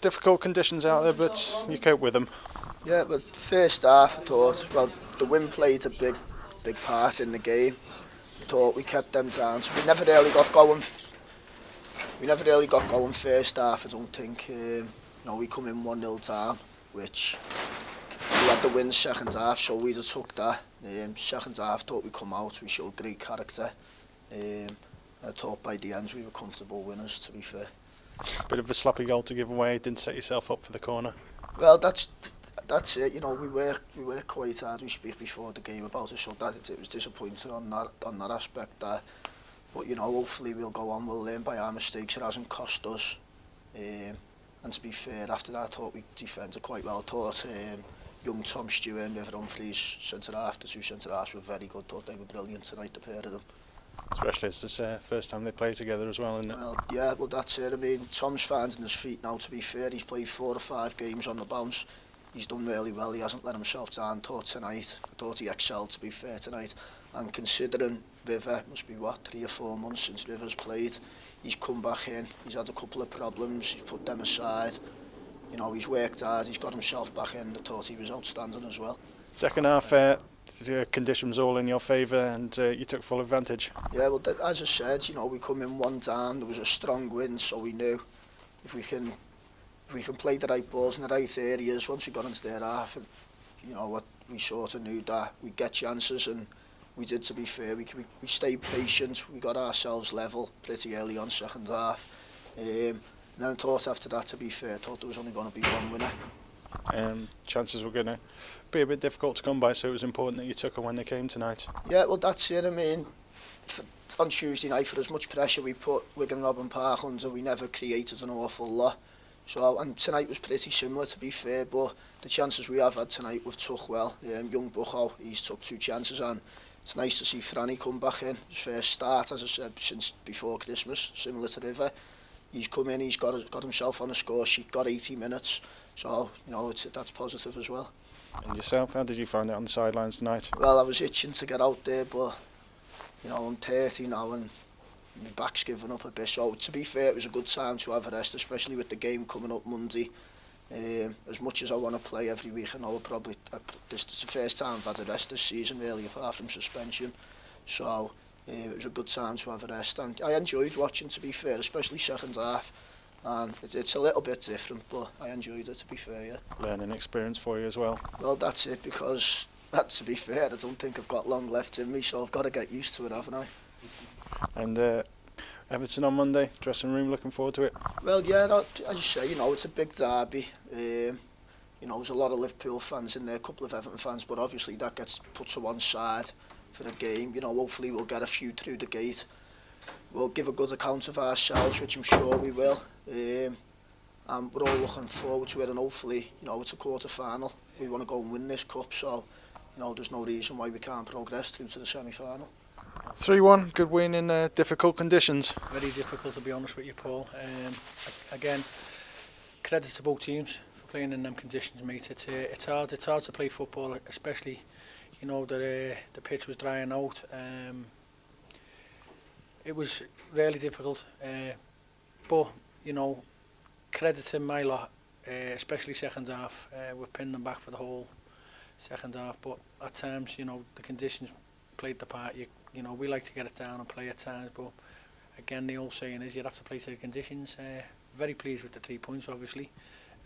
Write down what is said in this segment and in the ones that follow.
Difficult conditions out there, but you cope with them. Yeah, but first half I thought, well, the wind played a big part in the game. I thought we kept them down, so we never really got going. We never really got going first half. I don't think. We come in 1-0 down, which we had the win second half, so we just took that. Second half, thought we come out, we showed great character. I thought by the end we were comfortable winners, to be fair. Bit of a sloppy goal to give away, didn't set yourself up for the corner. Well, that's it. We work quite hard. We speak before the game about it, so that it was disappointing on that aspect there. But hopefully we'll go on. We'll learn by our mistakes. It hasn't cost us. And to be fair, after that, I thought we defended quite well. I thought young Tom Stewart and River Humphreys, centre half, the two centre halves were very good. Thought they were brilliant tonight, the pair of them. Especially it's the first time they play together as well, isn't it? Well, yeah, well that's it. I mean, Tom's finding his feet now, to be fair. He's played 4 or 5 games on the bounce. He's done really well. He hasn't let himself down. I thought he excelled, to be fair, tonight. And considering River, must be 3 or 4 months since River's played, he's come back in. He's had a couple of problems. He's put them aside. He's worked hard. He's got himself back in. I thought he was outstanding as well. Second half, the conditions all in your favour, and you took full advantage. Yeah, well, as I said, we come in 1 down. There was a strong wind, so we knew if we can play the right balls in the right areas, once we got into their half, and we sort of knew that we'd get chances, and we did, to be fair. We stayed patient. We got ourselves level pretty early on second half. And then I thought after that, to be fair, I thought there was only going to be one winner. Chances were going to be a bit difficult to come by, so it was important that you took them when they came tonight. Yeah, well, that's it. I mean, on Tuesday night, for as much pressure we put Wigan Robin Park under, we never created an awful lot. So, and tonight was pretty similar, to be fair, but the chances we have had tonight we've took well. Young Bucko, he's took 2 chances, and it's nice to see Franny come back in. His first start, as I said, since before Christmas, similar to River. He's come in, he's got himself on a score sheet, got 80 minutes. So, that's positive as well. And yourself, how did you find it on the sidelines tonight? Well, I was itching to get out there, but, I'm 30 now and my back's given up a bit. So, to be fair, it was a good time to have a rest, especially with the game coming up Monday. As much as I want to play every week, I know this is the first time I've had a rest this season, really, apart from suspension. So, it was a good time to have a rest. And I enjoyed watching, to be fair, especially second half. And it's a little bit different, but I enjoyed it, to be fair, yeah. Learning experience for you as well. Well, that's it, because, to be fair, I don't think I've got long left in me, so I've got to get used to it, haven't I? And Everton on Monday, dressing room, looking forward to it? Well, yeah, as you say, it's a big derby. There's a lot of Liverpool fans in there, a couple of Everton fans, but obviously that gets put to one side for the game. Hopefully we'll get a few through the gate. We'll give a good account of ourselves, which I'm sure we will. And we're all looking forward to it, and hopefully, it's a quarter-final. We want to go and win this cup, so, there's no reason why we can't progress through to the semi-final. 3-1, good win in difficult conditions. Very difficult, to be honest with you, Paul. Again, credit to both teams for playing in them conditions, mate. It's hard to play football, especially, the pitch was drying out. It was really difficult, but credit to my lot, especially second half. We're pinning them back for the whole second half, but at times, the conditions played the part. We like to get it down and play at times, but again, the old saying is you have to play to the conditions. Very pleased with the 3 points, obviously.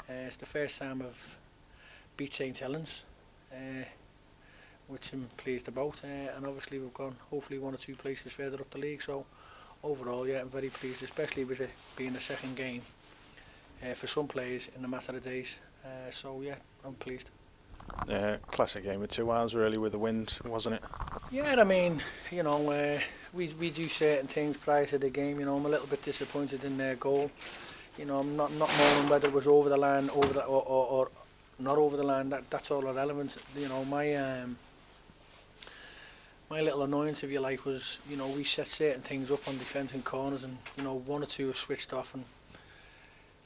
It's the first time I've beat St Helens, which I'm pleased about, and obviously we've gone hopefully 1 or 2 places further up the league. So overall, yeah, I'm very pleased, especially with it being the second game for some players in a matter of days. So yeah, I'm pleased. Classic game of 2 hours really with the wind, wasn't it? Yeah, I mean, we do certain things prior to the game. I'm a little bit disappointed in their goal. I'm not knowing whether it was over the line, or not over the line. That's all irrelevant. My little annoyance, if you like, was we set certain things up on defending corners, and 1 or 2 have switched off, and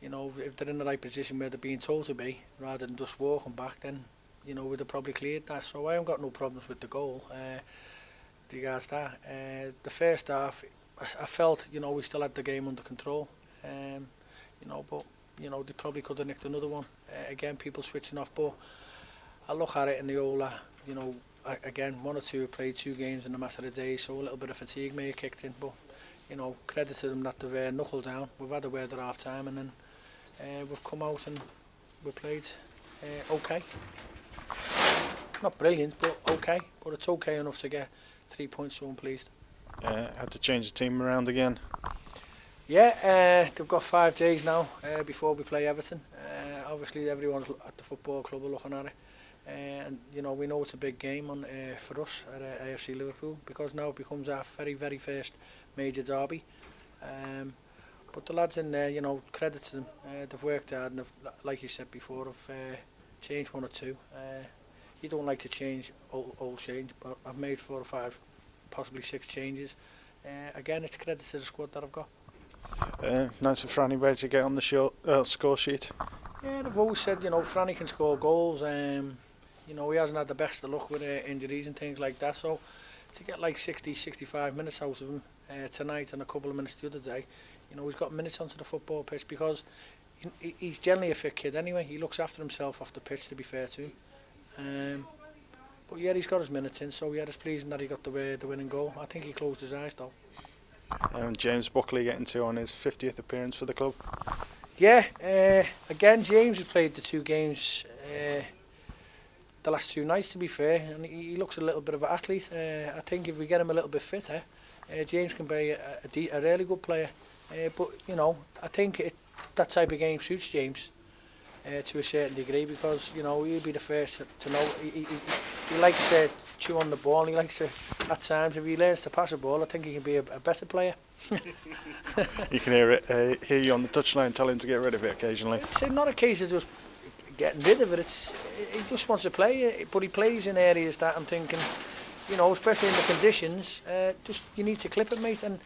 if they're in the right position where they're being told to be, rather than just walking back, then we'd have probably cleared that. So I haven't got no problems with the goal regards that. The first half, I felt we still had the game under control, but you know, they probably could have nicked another one. Again, people switching off, but I look at it in the old, you know, again, 1 or 2 have played 2 games in a matter of days, so a little bit of fatigue may have kicked in, but, you know, credit to them that they've knuckled down. We've had a word at half time, and then we've come out and we've played okay. Not brilliant, but okay. But it's okay enough to get 3 points, so I'm pleased. Had to change the team around again. Yeah, they've got 5 days now before we play Everton. Obviously, everyone's at the football club are looking at it. And, you know, we know it's a big game on for us at AFC Liverpool, because now it becomes our very, very first major derby. But the lads in there, you know, credit to them. They've worked hard, and like you said before, have changed 1 or 2. You don't like to change old change, but I've made 4 or 5, possibly 6 changes. Again, it's credit to the squad that I've got. Nice for Franny. Where did you get on the score sheet? Yeah, they've always said, you know, Franny can score goals. You know, he hasn't had the best of luck with injuries and things like that. So to get like 60, 65 minutes out of him tonight and a couple of minutes the other day, you know, he's got minutes onto the football pitch, because he's generally a fit kid anyway. He looks after himself off the pitch, to be fair to him. But yeah, he's got his minutes in, so yeah, it's pleasing that he got the winning goal. I think he closed his eyes though. And James Buckley getting to on his 50th appearance for the club. Yeah, again, James has played the 2 games the last 2 nights, to be fair, and he looks a little bit of an athlete. I think if we get him a little bit fitter, James can be a really good player. But, you know, I think that type of game suits James to a certain degree, because, you know, he'll be the first to know. He likes to chew on the ball, and he likes to, at times, if he learns to pass a ball, I think he can be a better player. You can hear you on the touchline tell him to get rid of it occasionally. It's not a case of just getting rid of it. He just wants to play, but he plays in areas that I'm thinking, you know, especially in the conditions, just you need to clip it, mate. And,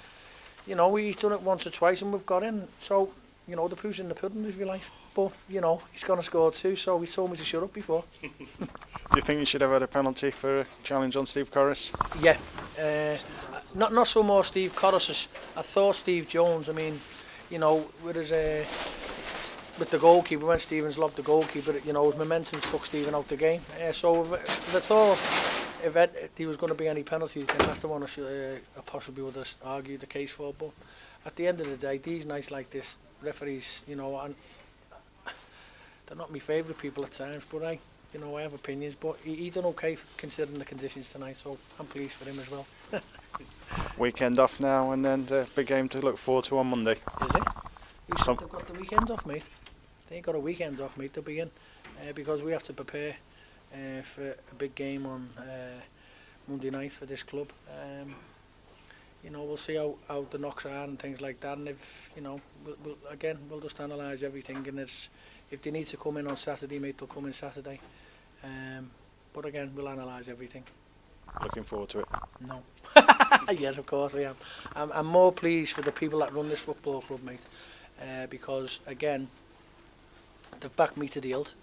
you know, he's done it once or twice and we've got in. So, you know, the proof's in the pudding, if you like. But, you know, he's going to score 2, so he told me to shut up before. Do you think you should have had a penalty for a challenge on Steve Corris? Yeah. Not so more Steve Corris. I thought Steve Jones, I mean, you know, with the goalkeeper, when Stevens lobbed the goalkeeper, you know, his momentum took Stephen out the game. So if I thought if there was going to be any penalties, then that's the one I possibly would have argued the case for. But at the end of the day, these nights like this, referees, you know, and they're not my favourite people at times, but I have opinions. But he done okay considering the conditions tonight, so I'm pleased for him as well. Weekend off now, and then the big game to look forward to on Monday. Is it? They've got the weekend off, mate. They ain't got a weekend off, mate. They'll be in because we have to prepare for a big game on Monday night for this club. You know, we'll see how the knocks are and things like that, and if, you know, we'll just analyse everything, and if they need to come in on Saturday, mate, they'll come in Saturday. But again, we'll analyse everything. Looking forward to it? No. Yes, of course I am. I'm more pleased for the people that run this football club, mate, because again, they've backed me to the hilt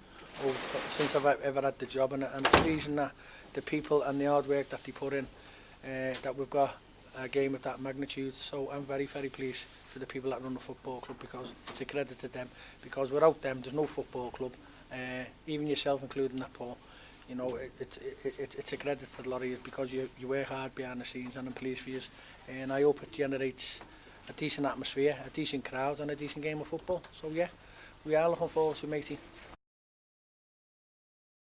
since I've ever had the job, and it's pleasing that the people and the hard work that they put in, that we've got a game of that magnitude. So I'm very, very pleased for the people that run the football club, because it's a credit to them, because without them there's no football club, even yourself including that, Paul. You know, it's a credit to a lot of you, because you work hard behind the scenes, and I'm pleased for you, and I hope it generates a decent atmosphere, a decent crowd and a decent game of football. So yeah, we are looking forward to it, matey.